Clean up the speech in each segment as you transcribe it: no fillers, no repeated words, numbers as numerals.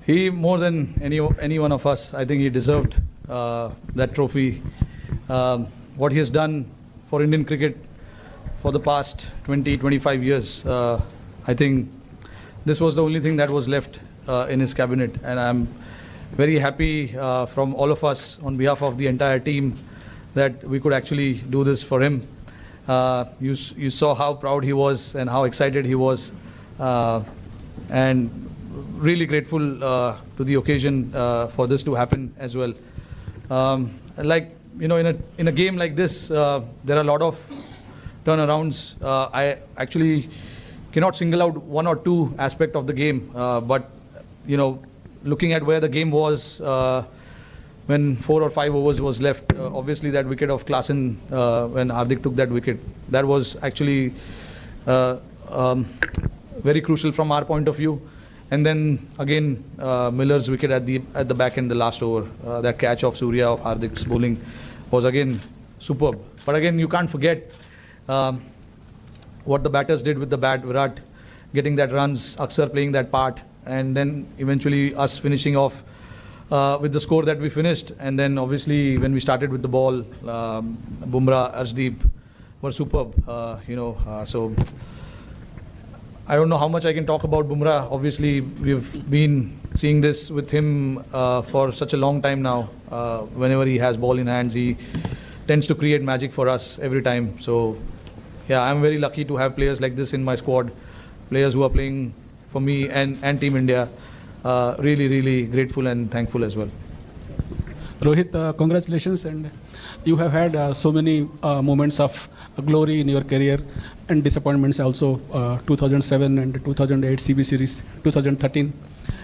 He, more than any one of us, I think he deserved that trophy. What he has done for Indian cricket for the past 20-25 years, I think this was the only thing that was left in his cabinet, and I'm very happy from all of us on behalf of the entire team that we could actually do this for him. You saw how proud he was and how excited he was, and really grateful to the occasion for this to happen as well. Like, you know, in a game like this, there are a lot of turnarounds. I actually cannot single out one or two aspects of the game, but you know, looking at where the game was when 4 or 5 overs was left, obviously that wicket of Klaasen when Hardik took that wicket, that was actually very crucial from our point of view. And then again, Miller's wicket at the back end, the last over, that catch of Surya of Hardik's bowling was again superb. But again, you can't forget what the batters did with the bat. Virat getting that runs, Akshar playing that part, and then eventually us finishing off with the score that we finished. And then obviously when we started with the ball, Bumrah, Arshdeep were superb. So I don't know how much I can talk about Bumrah. Obviously, we've been seeing this with him for such a long time now. Whenever he has ball in hands, he tends to create magic for us every time. So, yeah, I'm very lucky to have players like this in my squad, players who are playing for me and Team India. Really, really grateful and thankful as well. Rohit, congratulations, and you have had so many moments of glory in your career and disappointments also. 2007 and 2008 CB series, 2013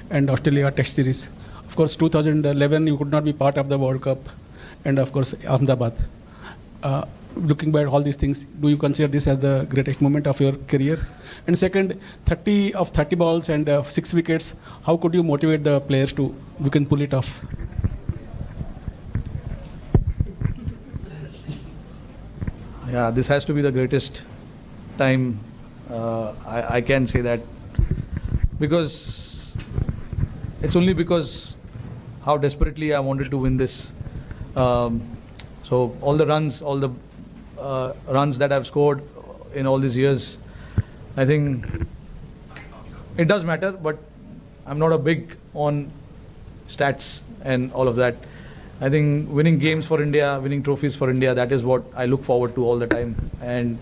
and Australia Test series. Of course, 2011 you could not be part of the World Cup, and of course Ahmedabad. Looking back at all these things, do you consider this as the greatest moment of your career? And second, 30 balls and 6 wickets. How could you motivate the players to we can pull it off? Yeah, this has to be the greatest time. I can say that because it's only because how desperately I wanted to win this. So all the runs, runs that I've scored in all these years, I think it does matter, but I'm not a big on stats and all of that. I think winning games for India, winning trophies for India, that is what I look forward to all the time. And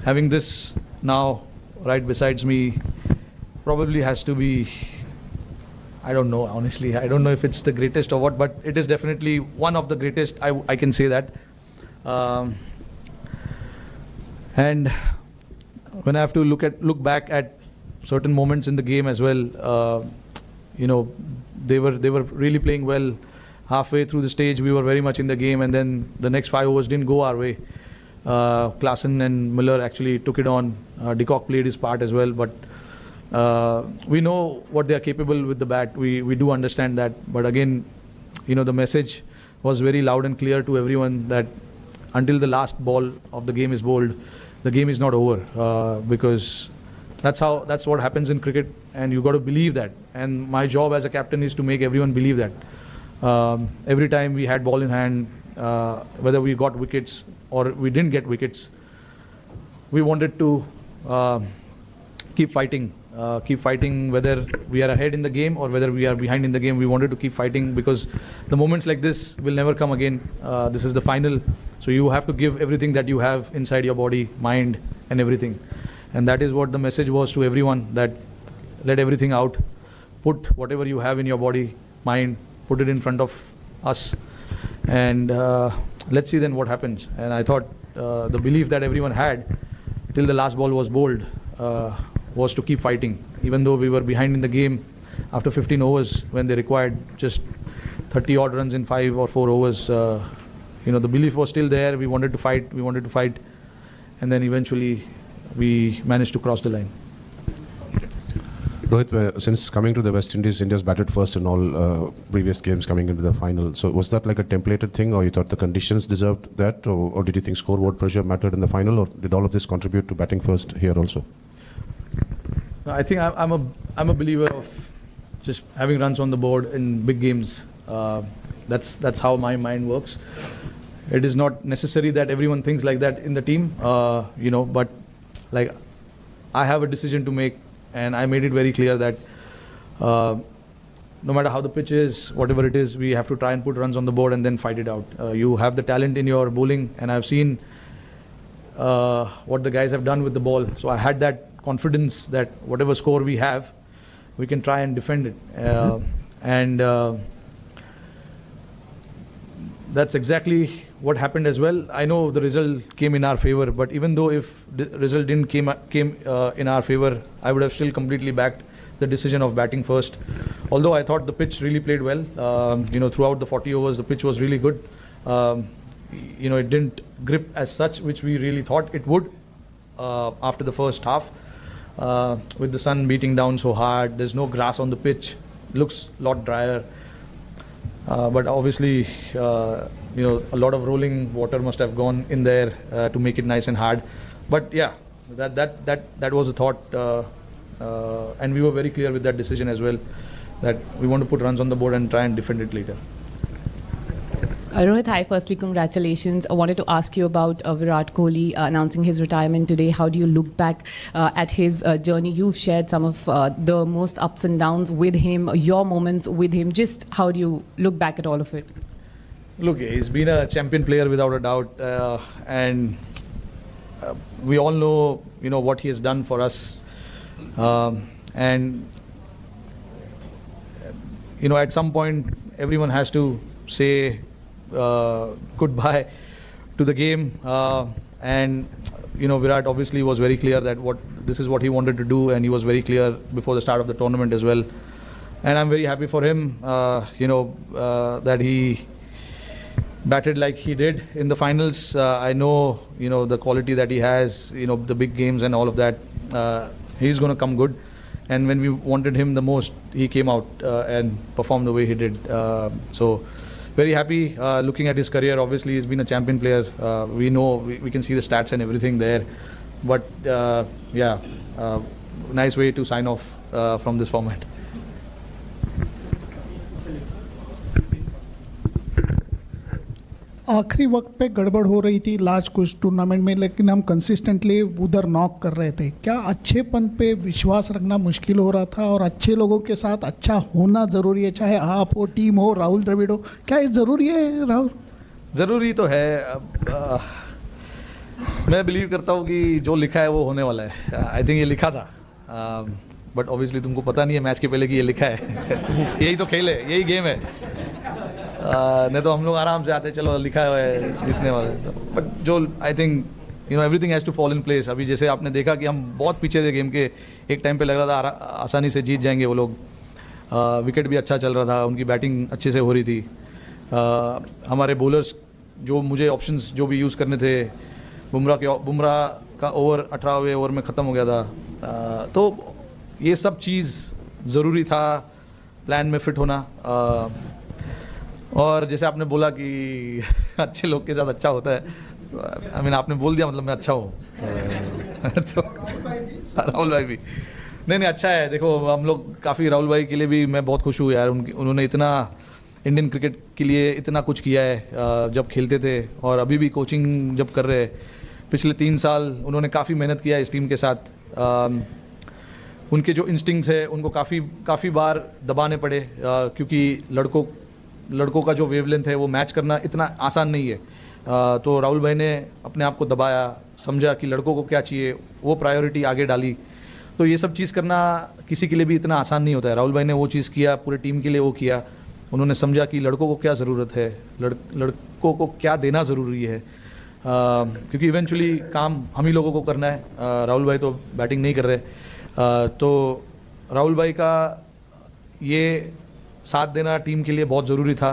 having this now right besides me probably has to be, I don't know, honestly. I don't know if it's the greatest or what, but it is definitely one of the greatest. I can say that. And when I have to look back at certain moments in the game as well, they were really playing well. Halfway through the stage, we were very much in the game, and then the next 5 overs didn't go our way. Klaasen and Miller actually took it on. De Kock played his part as well, but we know what they are capable with the bat. We do understand that, but again, the message was very loud and clear to everyone that until the last ball of the game is bowled, the game is not over, because that's what happens in cricket, and you got to believe that. And my job as a captain is to make everyone believe that. Every time we had ball in hand, whether we got wickets or we didn't get wickets, we wanted to keep fighting, whether we are ahead in the game or whether we are behind in the game. We wanted to keep fighting because the moments like this will never come again. This is the final, so you have to give everything that you have inside your body, mind and everything. And that is what the message was to everyone, that let everything out, put whatever you have in your body, mind, put it in front of us, and let's see then what happens. And I thought the belief that everyone had till the last ball was bowled was to keep fighting, even though we were behind in the game after 15 overs when they required just 30 odd runs in 5 or 4 overs. The belief was still there. We wanted to fight, and then eventually we managed to cross the line. Rohit, since coming to the West Indies, India's batted first in all previous games coming into the final. So was that like a templated thing, or you thought the conditions deserved that, or did you think scoreboard pressure mattered in the final, or did all of this contribute to batting first here also? I think I'm a believer of just having runs on the board in big games. That's how my mind works. It is not necessary that everyone thinks like that in the team, but like I have a decision to make, and I made it very clear that no matter how the pitch is, whatever it is, we have to try and put runs on the board and then fight it out. You have the talent in your bowling, and I've seen what the guys have done with the ball. So I had that confidence that whatever score we have, we can try and defend it. And that's exactly what happened as well. I know the result came in our favor, but even though if the result didn't came in our favor, I would have still completely backed the decision of batting first. Although I thought the pitch really played well, throughout the 40 overs, the pitch was really good. It didn't grip as such, which we really thought it would after the first half. With the sun beating down so hard, there's no grass on the pitch, looks a lot drier. But obviously, a lot of rolling water must have gone in there to make it nice and hard. But yeah, that was a thought, and we were very clear with that decision as well, that we want to put runs on the board and try and defend it later. Rohit, hi. Firstly, congratulations. I wanted to ask you about Virat Kohli announcing his retirement today. How do you look back at his journey? You've shared some of the most ups and downs with him, your moments with him. Just how do you look back at all of it? Look, he's been a champion player without a doubt, and we all know, what he has done for us. And at some point, everyone has to say goodbye to the game, and Virat obviously was very clear that this is what he wanted to do, and he was very clear before the start of the tournament as well. And I'm very happy for him, that he batted like he did in the finals. I know the quality that he has, the big games and all of that. He's going to come good, and when we wanted him the most, he came out and performed the way he did. So very happy looking at his career. Obviously, he's been a champion player. We know, we can see the stats and everything there. But nice way to sign off from this format. आखिरी वक्त पे गड़बड़ हो रही थी last कुछ tournament में, लेकिन हम कंसिस्टेंटली उधर नॉक कर रहे थे. क्या अच्छेपन पे विश्वास रखना मुश्किल हो रहा था, और अच्छे लोगों के साथ अच्छा होना ज़रूरी है, चाहे आप हो, टीम हो, राहुल द्रविड़ हो? क्या ये ज़रूरी है राहुल? ज़रूरी तो है. मैं बिलीव करता हूँ कि जो लिखा है वो होने वाला है. आई थिंक ये लिखा था, बट ऑब्वियसली तुमको पता नहीं है मैच के पहले कि ये लिखा है. यही तो खेल है, यही गेम है. नहीं तो हम लोग आराम से आते, चलो लिखा है जीतने वाले. बट जो I think everything has to fall in place. अभी जैसे आपने देखा कि हम बहुत पीछे थे गेम के, एक टाइम पे लग रहा था आसानी से जीत जाएंगे वो लोग. विकेट भी अच्छा चल रहा था, उनकी बैटिंग अच्छे से हो रही थी. हमारे बॉलर्स जो मुझे ऑप्शंस जो भी यूज़ करने थे, बुमराह का ओवर 18वें ओवर में ख़त्म हो गया था. तो ये सब चीज़ ज़रूरी था, प्लान में फिट होना. और जैसे आपने बोला कि अच्छे लोग के साथ अच्छा होता है, आई मीन आपने बोल दिया, मतलब मैं अच्छा हूँ. तो राहुल भाई भी नहीं अच्छा है. देखो, हम लोग काफ़ी, राहुल भाई के लिए भी मैं बहुत खुश हूँ यार. उन्होंने इतना इंडियन क्रिकेट के लिए इतना कुछ किया है जब खेलते थे, और अभी भी कोचिंग जब कर रहे हैं. पिछले 3 साल उन्होंने काफ़ी मेहनत किया इस टीम के साथ. उनके जो इंस्टिंक्ट्स है उनको काफ़ी बार दबाने पड़े, क्योंकि लड़कों का जो वेवलेंथ है वो मैच करना इतना आसान नहीं है. तो राहुल भाई ने अपने आप को दबाया, समझा कि लड़कों को क्या चाहिए, वो प्रायोरिटी आगे डाली. तो ये सब चीज़ करना किसी के लिए भी इतना आसान नहीं होता है. राहुल भाई ने वो चीज़ किया, पूरे टीम के लिए वो किया. उन्होंने समझा कि लड़कों को क्या ज़रूरत है, लड़कों को क्या देना ज़रूरी है, क्योंकि इवेंचुअली काम हम ही लोगों को करना है. राहुल भाई तो बैटिंग नहीं कर रहे. तो राहुल भाई का ये साथ देना टीम के लिए बहुत ज़रूरी था.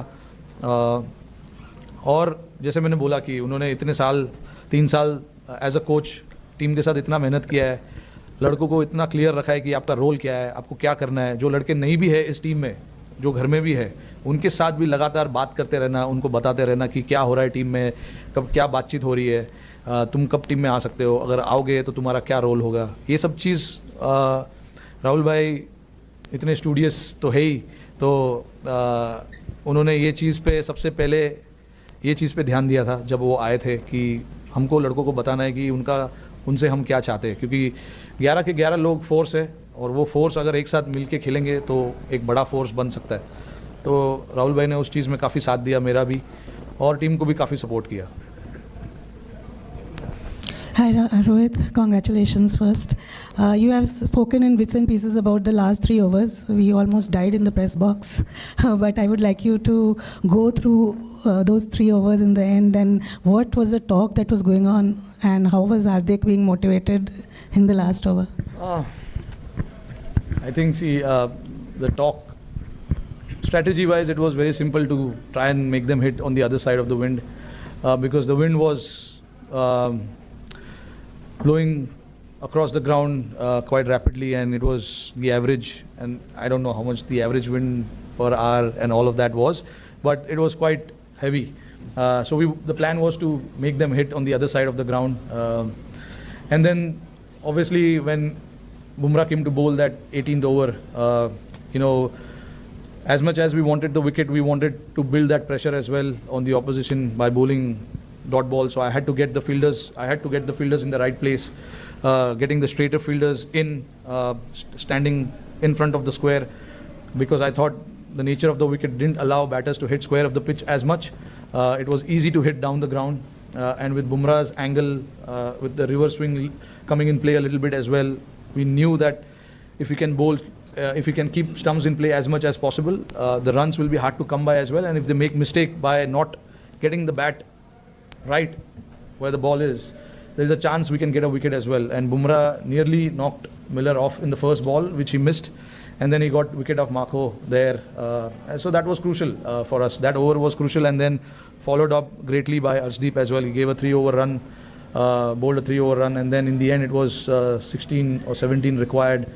और जैसे मैंने बोला कि उन्होंने इतने साल, 3 साल एज अ कोच टीम के साथ इतना मेहनत किया है, लड़कों को इतना क्लियर रखा है कि आपका रोल क्या है, आपको क्या करना है. जो लड़के नहीं भी है इस टीम में, जो घर में भी है, उनके साथ भी लगातार बात करते रहना, उनको बताते रहना कि क्या हो रहा है टीम में, कब क्या बातचीत हो रही है, तुम कब टीम में आ सकते हो, अगर आओगे तो तुम्हारा क्या रोल होगा. ये सब चीज़ राहुल भाई इतने स्टूडियस तो है ही, तो उन्होंने ये चीज़ पे सबसे पहले ये चीज़ पे ध्यान दिया था जब वो आए थे कि हमको लड़कों को बताना है कि उनसे हम क्या चाहते हैं, क्योंकि 11 के 11 लोग फोर्स है और वो फोर्स अगर एक साथ मिल के खेलेंगे तो एक बड़ा फोर्स बन सकता है। तो राहुल भाई ने उस चीज़ में काफ़ी साथ दिया, मेरा भी, और टीम को भी काफ़ी सपोर्ट किया। Hi, Rohit. Congratulations first. You have spoken in bits and pieces about the last 3 overs. We almost died in the press box. But I would like you to go through those 3 overs in the end, and what was the talk that was going on, and how was Hardik being motivated in the last over? I think, the talk, strategy-wise, it was very simple to try and make them hit on the other side of the wind, because the wind was blowing across the ground quite rapidly, and it was the average, and I don't know how much the average wind per hour and all of that was, but it was quite heavy. So the plan was to make them hit on the other side of the ground, and then obviously when Bumrah came to bowl that 18th over, as much as we wanted the wicket, we wanted to build that pressure as well on the opposition by bowling dot ball. So I had to get the fielders in the right place, getting the straighter fielders in, standing in front of the square, because I thought the nature of the wicket didn't allow batters to hit square of the pitch as much. It was easy to hit down the ground, and with Bumrah's angle, with the reverse swing coming in play a little bit as well, we knew that if we can bowl, if we can keep stumps in play as much as possible, the runs will be hard to come by as well. And if they make mistake by not getting the bat right where the ball is, there is a chance we can get a wicket as well. And Bumrah nearly knocked Miller off in the first ball, which he missed, and then he got wicket of Marco there. So that was crucial for us. That over was crucial, and then followed up greatly by Arshdeep as well. He gave a 3-over run, bowled a 3-over run, and then in the end it was 16 or 17 required.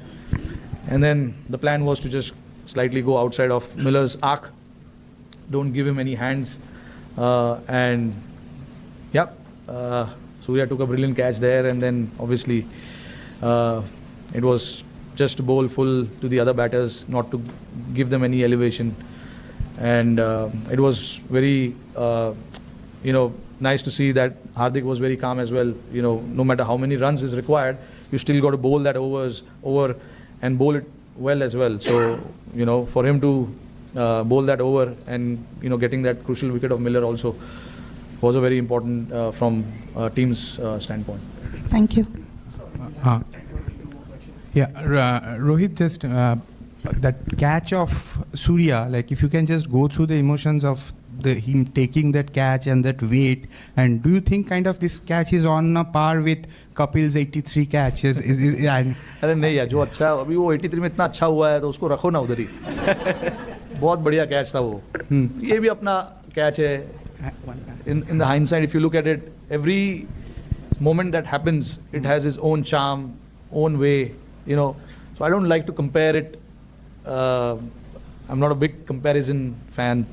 And then the plan was to just slightly go outside of Miller's arc, don't give him any hands, and yeah, Surya took a brilliant catch there, and then obviously it was just to bowl full to the other batters, not to give them any elevation. And it was very, nice to see that Hardik was very calm as well. No matter how many runs is required, you still got to bowl that over and bowl it well as well. So, for him to bowl that over and, getting that crucial wicket of Miller also was a very important from team's standpoint. Thank you. Rohit, just that catch of Surya, like if you can just go through the emotions of him taking that catch and that weight, and do you think kind of this catch is on a par with Kapil's 83 catches? अरे नहीं यार, जो अच्छा अभी वो 83 में इतना अच्छा हुआ है तो उसको रखो ना उधर ही। बहुत बढ़िया कैच था वो। ये भी अपना कैच है। In the hindsight, if you look at it, every moment that happens, it has its own charm, own way, So I don't like to compare it. I'm not a big comparison fan.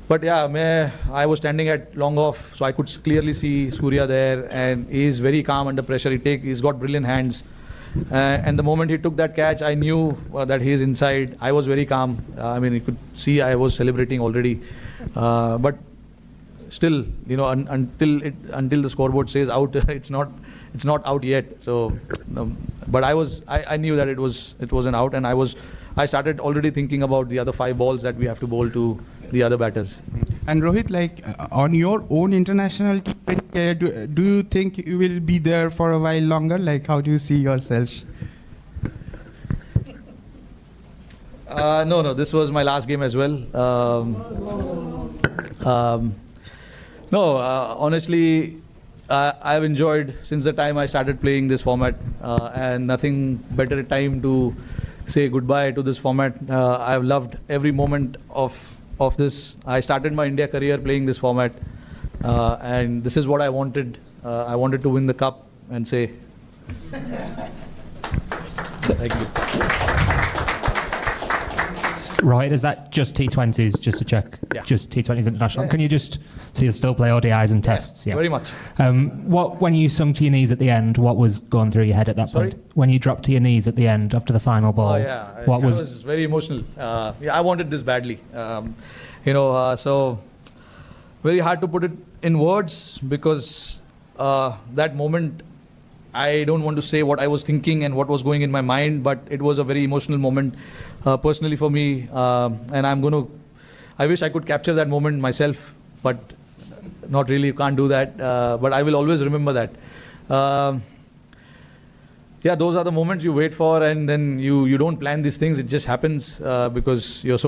But yeah, I was standing at long off, so I could clearly see Surya there, and he is very calm under pressure. He's got brilliant hands. And the moment he took that catch, I knew that he is inside. I was very calm. You could see I was celebrating already. But still, until the scoreboard says out, it's not out yet. So, but I knew that it was an out, and I started already thinking about the other 5 balls that we have to bowl to the other batters. And Rohit, like on your own international career, do you think you will be there for a while longer? Like, how do you see yourself? No, this was my last game as well. Honestly, I've enjoyed since the time I started playing this format, and nothing better time to say goodbye to this format. I've loved every moment of this. I started my India career playing this format, and this is what I wanted. I wanted to win the cup and say thank you. Rohit, is that just T20s, just to check? Yeah. Just T20s international. Yeah. Can you just, so you still play ODIs and tests? Very much. When you sunk to your knees at the end, what was going through your head at that Sorry? point? When you dropped to your knees at the end after the final ball, Oh yeah, what I was, was very emotional. Yeah, I wanted this badly. So very hard to put it in words because that moment, I don't want to say what I was thinking and what was going in my mind, but it was a very emotional moment personally for me, and I wish I could capture that moment myself, but not really, can't do that. But I will always remember that. Yeah, those are the moments you wait for, and then you don't plan these things. It just happens because you're so